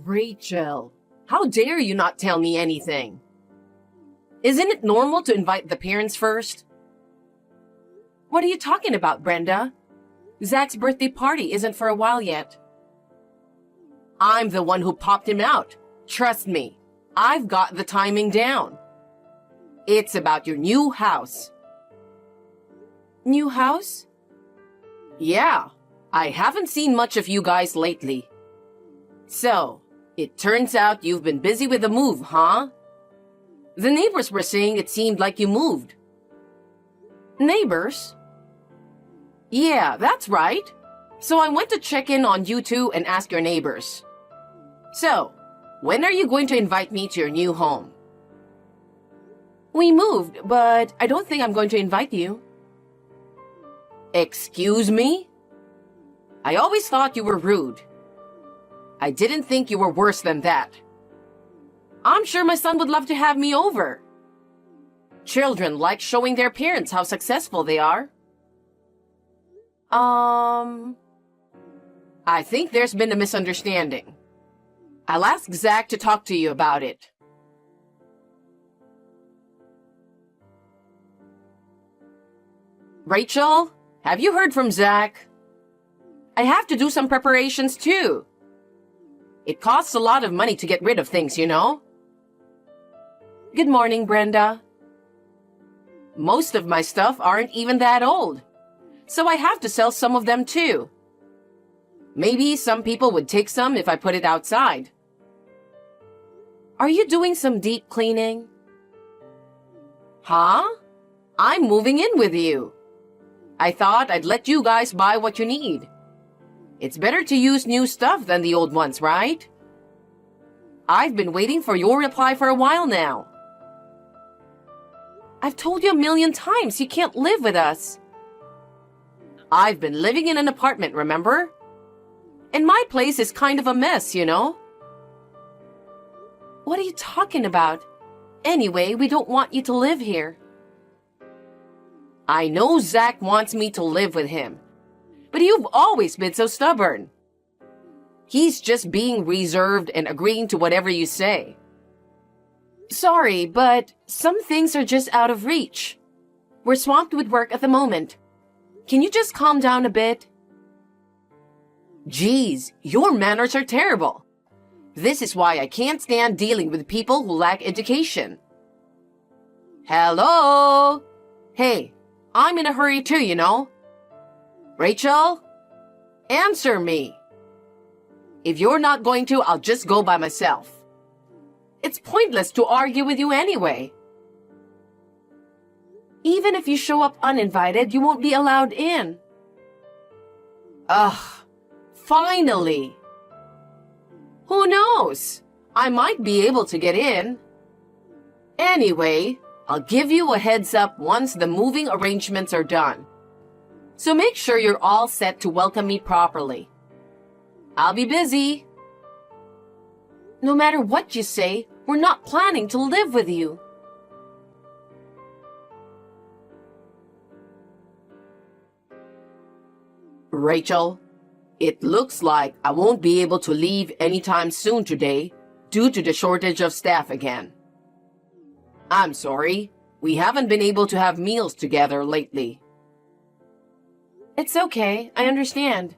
Rachel, how dare you not tell me anything? Isn't it normal to invite the parents first? What are you talking about, Brenda? Zach's birthday party isn't for a while yet. I'm the one who popped him out. Trust me, I've got the timing down. It's about your new house. New house? Yeah, I haven't seen much of you guys lately. So, it turns out you've been busy with the move, huh? The neighbors were saying it seemed like you moved. Neighbors? Yeah, that's right. So I went to check in on you two and ask your neighbors. So, when are you going to invite me to your new home? We moved, but I don't think I'm going to invite you. Excuse me? I always thought you were rude. I didn't think you were worse than that. I'm sure my son would love to have me over. Children like showing their parents how successful they are. I think there's been a misunderstanding. I'll ask Zach to talk to you about it. Rachel, have you heard from Zach? I have to do some preparations too. It costs a lot of money to get rid of things, you know? Good morning, Brenda. Most of my stuff aren't even that old, so I have to sell some of them too. Maybe some people would take some if I put it outside. Are you doing some deep cleaning? Huh? I'm moving in with you. I thought I'd let you guys buy what you need. It's better to use new stuff than the old ones, right? I've been waiting for your reply for a while now. I've told you a million times you can't live with us. I've been living in an apartment, remember? And my place is kind of a mess, you know? What are you talking about? Anyway, we don't want you to live here. I know Zach wants me to live with him, but you've always been so stubborn. He's just being reserved and agreeing to whatever you say. Sorry, but some things are just out of reach. We're swamped with work at the moment. Can you just calm down a bit? Geez, your manners are terrible. This is why I can't stand dealing with people who lack education. Hello? Hey, I'm in a hurry too, you know. Rachel? Answer me. If you're not going to, I'll just go by myself. It's pointless to argue with you anyway. Even if you show up uninvited, you won't be allowed in. Ugh, finally. Who knows? I might be able to get in. Anyway, I'll give you a heads up once the moving arrangements are done. So make sure you're all set to welcome me properly. I'll be busy. No matter what you say, we're not planning to live with you. Rachel, it looks like I won't be able to leave anytime soon today due to the shortage of staff again. I'm sorry, we haven't been able to have meals together lately. It's okay, I understand.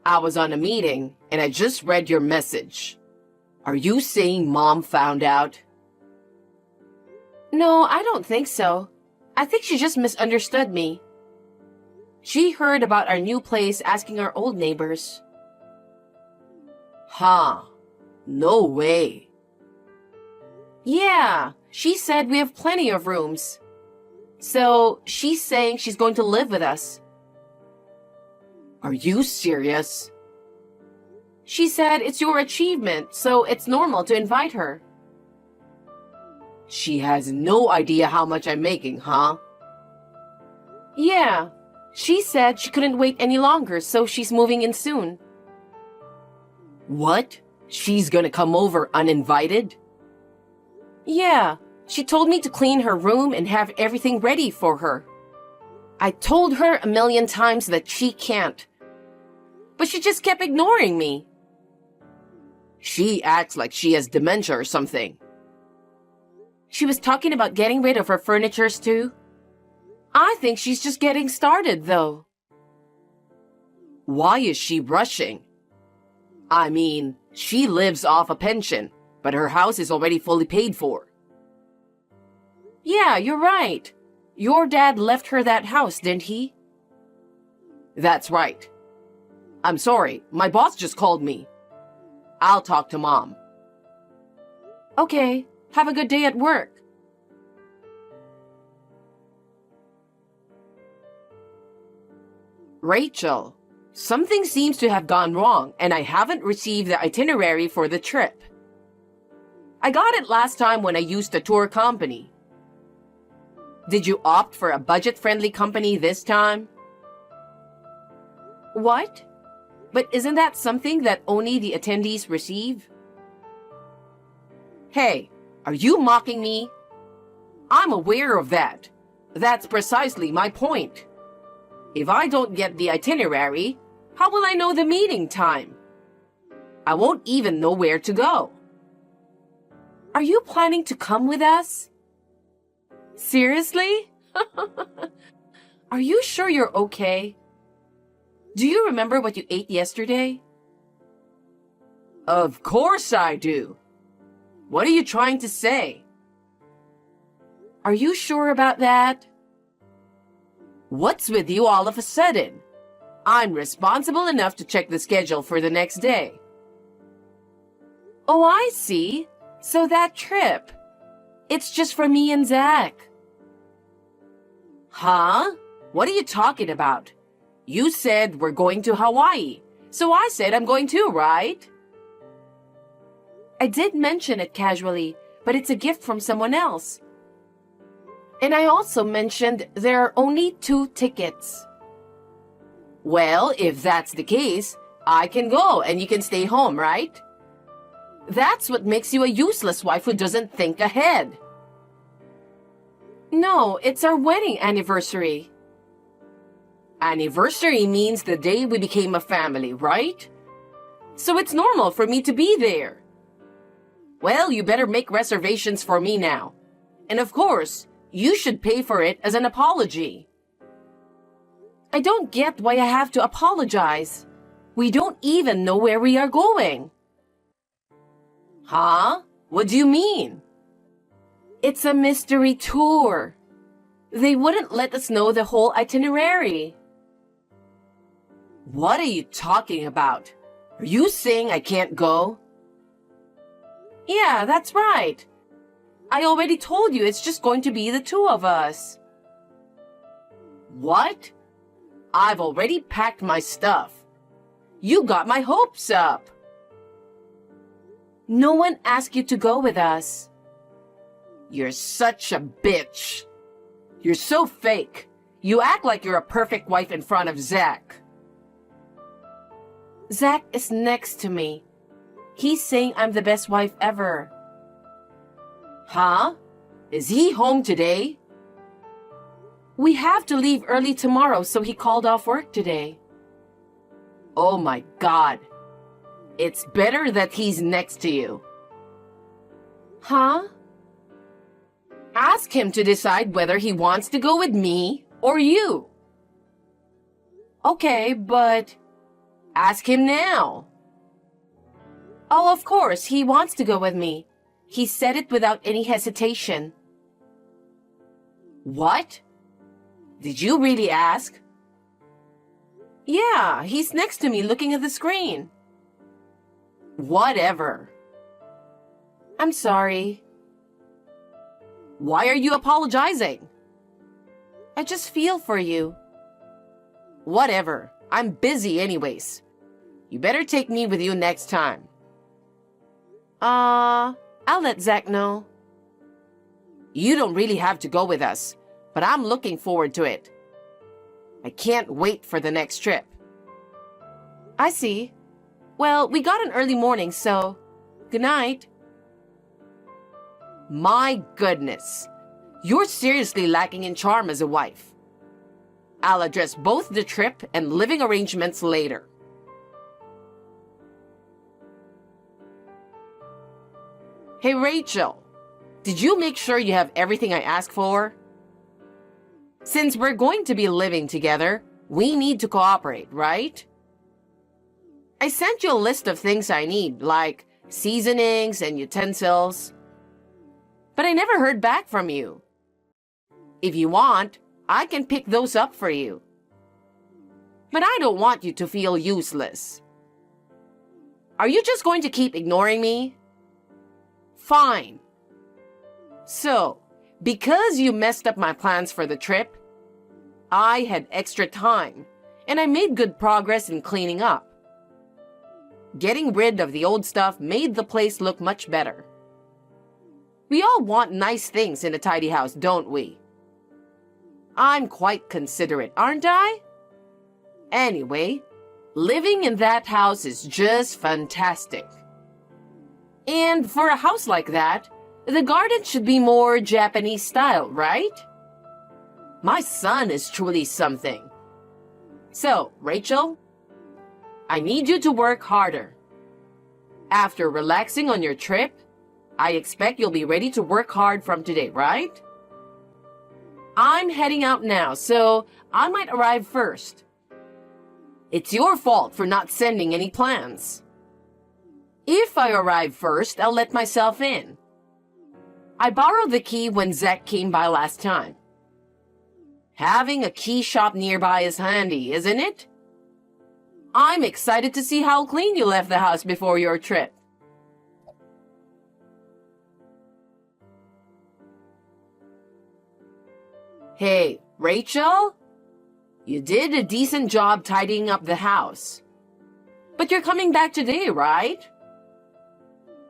I was on a meeting and I just read your message. Are you saying Mom found out? No, I don't think so. I think she just misunderstood me. She heard about our new place asking our old neighbors. Huh, no way. Yeah, she said we have plenty of rooms. So she's saying she's going to live with us. Are you serious? She said it's your achievement, so it's normal to invite her. She has no idea how much I'm making, huh? Yeah, she said she couldn't wait any longer, so she's moving in soon. What? She's gonna come over uninvited? Yeah, she told me to clean her room and have everything ready for her. I told her a million times that she can't, but she just kept ignoring me. She acts like she has dementia or something. She was talking about getting rid of her furnitures too. I think she's just getting started, though. Why is she rushing? I mean, she lives off a pension, but her house is already fully paid for. Yeah, you're right. Your dad left her that house, didn't he? That's right. I'm sorry, my boss just called me. I'll talk to Mom. Okay, have a good day at work. Rachel, something seems to have gone wrong and I haven't received the itinerary for the trip. I got it last time when I used a tour company. Did you opt for a budget-friendly company this time? What? But isn't that something that only the attendees receive? Hey, are you mocking me? I'm aware of that. That's precisely my point. If I don't get the itinerary, how will I know the meeting time? I won't even know where to go. Are you planning to come with us? Seriously? Are you sure you're okay? Do you remember what you ate yesterday? Of course I do. What are you trying to say? Are you sure about that? What's with you all of a sudden? I'm responsible enough to check the schedule for the next day. Oh, I see. So that trip. It's just for me and Zach. Huh? What are you talking about? You said we're going to Hawaii, so I said I'm going too, right? I did mention it casually, but it's a gift from someone else. And I also mentioned there are only 2 tickets. Well, if that's the case, I can go and you can stay home, right? That's what makes you a useless wife who doesn't think ahead. No, it's our wedding anniversary. Anniversary means the day we became a family, right? So it's normal for me to be there. Well, you better make reservations for me now. And of course, you should pay for it as an apology. I don't get why I have to apologize. We don't even know where we are going. Huh? What do you mean? It's a mystery tour. They wouldn't let us know the whole itinerary. What are you talking about? Are you saying I can't go? Yeah, that's right. I already told you it's just going to be the 2 of us. What? I've already packed my stuff. You got my hopes up. No one asked you to go with us. You're such a bitch. You're so fake. You act like you're a perfect wife in front of Zach. Zach is next to me. He's saying I'm the best wife ever. Huh? Is he home today? We have to leave early tomorrow, so he called off work today. Oh my God. It's better that he's next to you. Huh? Ask him to decide whether he wants to go with me or you. Okay, but ask him now. Oh, of course, he wants to go with me. He said it without any hesitation. What? Did you really ask? Yeah, he's next to me looking at the screen. Whatever. I'm sorry. Why are you apologizing? I just feel for you. Whatever. I'm busy anyways. You better take me with you next time. I'll let Zach know. You don't really have to go with us, but I'm looking forward to it. I can't wait for the next trip. I see. Well, we got an early morning, so good night. My goodness. You're seriously lacking in charm as a wife. I'll address both the trip and living arrangements later. Hey, Rachel, did you make sure you have everything I asked for? Since we're going to be living together, we need to cooperate, right? I sent you a list of things I need, like seasonings and utensils. But I never heard back from you. If you want, I can pick those up for you. But I don't want you to feel useless. Are you just going to keep ignoring me? Fine. So, because you messed up my plans for the trip, I had extra time, and I made good progress in cleaning up. Getting rid of the old stuff made the place look much better. We all want nice things in a tidy house, don't we? I'm quite considerate, aren't I? Anyway, living in that house is just fantastic. And for a house like that, the garden should be more Japanese style, right? My son is truly something. So, Rachel, I need you to work harder. After relaxing on your trip, I expect you'll be ready to work hard from today, right? I'm heading out now, so I might arrive first. It's your fault for not sending any plans. If I arrive first, I'll let myself in. I borrowed the key when Zach came by last time. Having a key shop nearby is handy, isn't it? I'm excited to see how clean you left the house before your trip. Hey, Rachel? You did a decent job tidying up the house. But you're coming back today, right?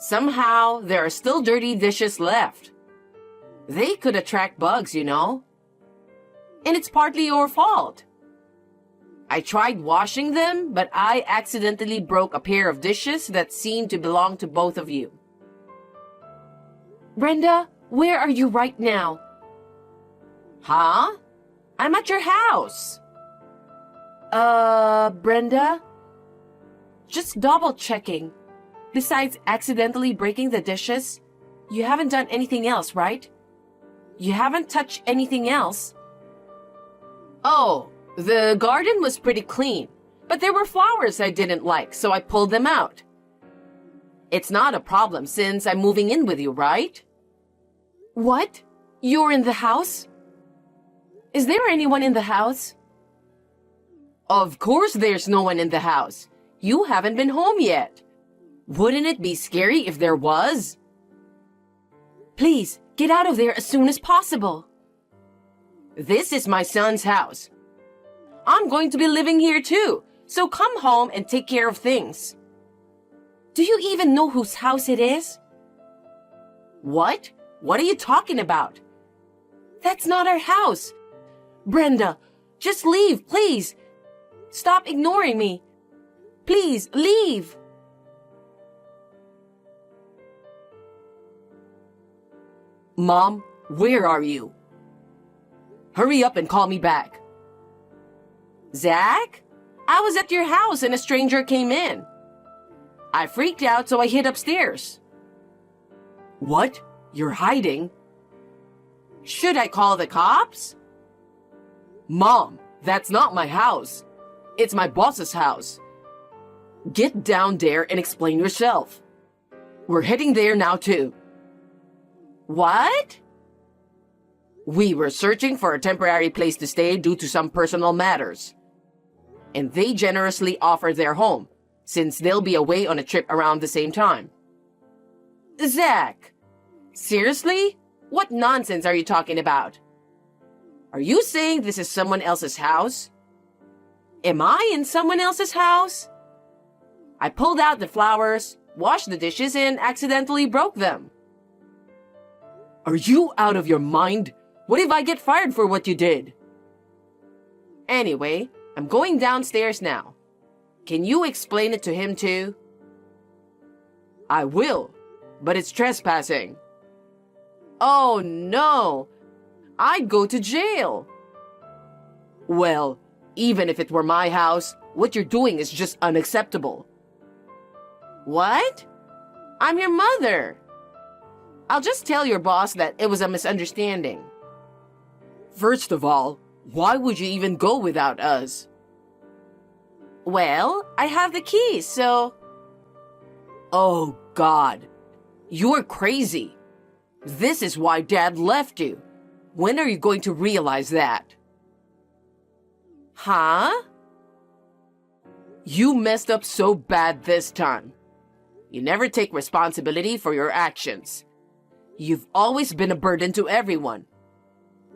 Somehow, there are still dirty dishes left. They could attract bugs, you know. And it's partly your fault. I tried washing them, but I accidentally broke a pair of dishes that seemed to belong to both of you. Brenda, where are you right now? Huh? I'm at your house. Brenda? Just double checking. Besides accidentally breaking the dishes, you haven't done anything else, right? You haven't touched anything else? Oh, the garden was pretty clean, but there were flowers I didn't like, so I pulled them out. It's not a problem since I'm moving in with you, right? What? You're in the house? Is there anyone in the house? Of course there's no one in the house. You haven't been home yet. Wouldn't it be scary if there was? Please, get out of there as soon as possible. This is my son's house. I'm going to be living here too, so come home and take care of things. Do you even know whose house it is? What? What are you talking about? That's not our house. Brenda, just leave, please. Stop ignoring me. Please, leave. Mom, where are you? Hurry up and call me back. Zach? I was at your house and a stranger came in. I freaked out, so I hid upstairs. What? You're hiding? Should I call the cops? Mom, that's not my house. It's my boss's house. Get down there and explain yourself. We're heading there now too. What? We were searching for a temporary place to stay due to some personal matters. And they generously offered their home, since they'll be away on a trip around the same time. Zach, seriously? What nonsense are you talking about? Are you saying this is someone else's house? Am I in someone else's house? I pulled out the flowers, washed the dishes, and accidentally broke them. Are you out of your mind? What if I get fired for what you did? Anyway, I'm going downstairs now. Can you explain it to him too? I will, but it's trespassing. Oh no! I'd go to jail. Well, even if it were my house, what you're doing is just unacceptable. What? I'm your mother. I'll just tell your boss that it was a misunderstanding. First of all, why would you even go without us? Well, I have the keys, so... Oh, God. You're crazy. This is why Dad left you. When are you going to realize that? Huh? You messed up so bad this time. You never take responsibility for your actions. You've always been a burden to everyone.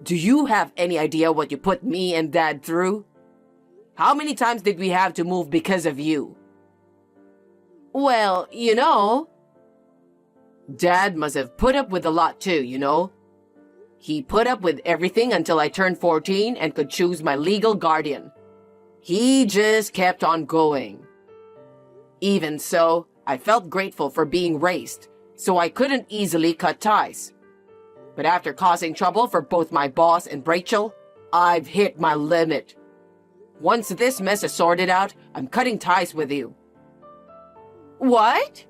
Do you have any idea what you put me and Dad through? How many times did we have to move because of you? Well, Dad must have put up with a lot too. He put up with everything until I turned 14 and could choose my legal guardian. He just kept on going. Even so, I felt grateful for being raised, so I couldn't easily cut ties. But after causing trouble for both my boss and Rachel, I've hit my limit. Once this mess is sorted out, I'm cutting ties with you. What?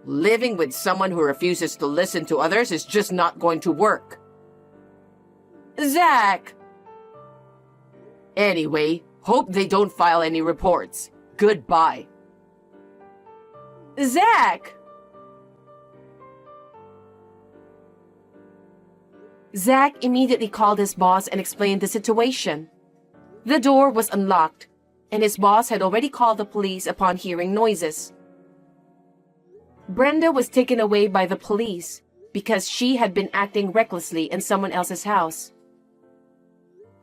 Living with someone who refuses to listen to others is just not going to work. Zach! Anyway, hope they don't file any reports. Goodbye. Zach! Zach immediately called his boss and explained the situation. The door was unlocked, and his boss had already called the police upon hearing noises. Brenda was taken away by the police because she had been acting recklessly in someone else's house.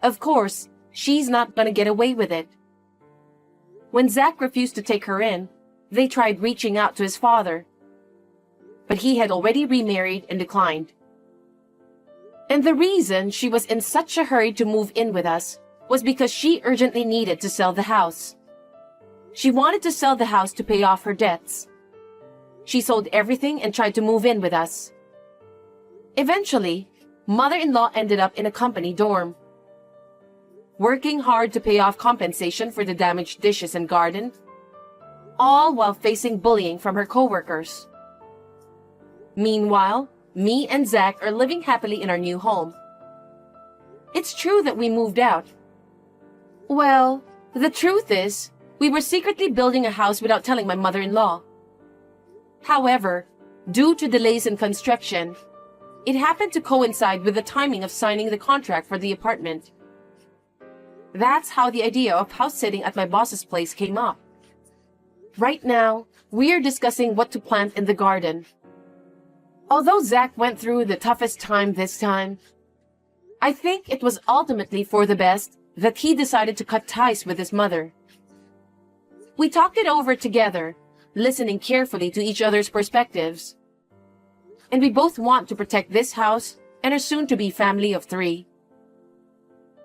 Of course, she's not gonna get away with it. When Zach refused to take her in, they tried reaching out to his father, but he had already remarried and declined. And the reason she was in such a hurry to move in with us was because she urgently needed to sell the house. She wanted to sell the house to pay off her debts. She sold everything and tried to move in with us. Eventually, mother-in-law ended up in a company dorm, working hard to pay off compensation for the damaged dishes and garden, all while facing bullying from her coworkers. Meanwhile, me and Zach are living happily in our new home. It's true that we moved out. Well, the truth is, we were secretly building a house without telling my mother-in-law. However, due to delays in construction, it happened to coincide with the timing of signing the contract for the apartment. That's how the idea of house sitting at my boss's place came up. Right now, we are discussing what to plant in the garden. Although Zach went through the toughest time this time, I think it was ultimately for the best that he decided to cut ties with his mother. We talked it over together, listening carefully to each other's perspectives. And we both want to protect this house and our soon-to-be family of 3.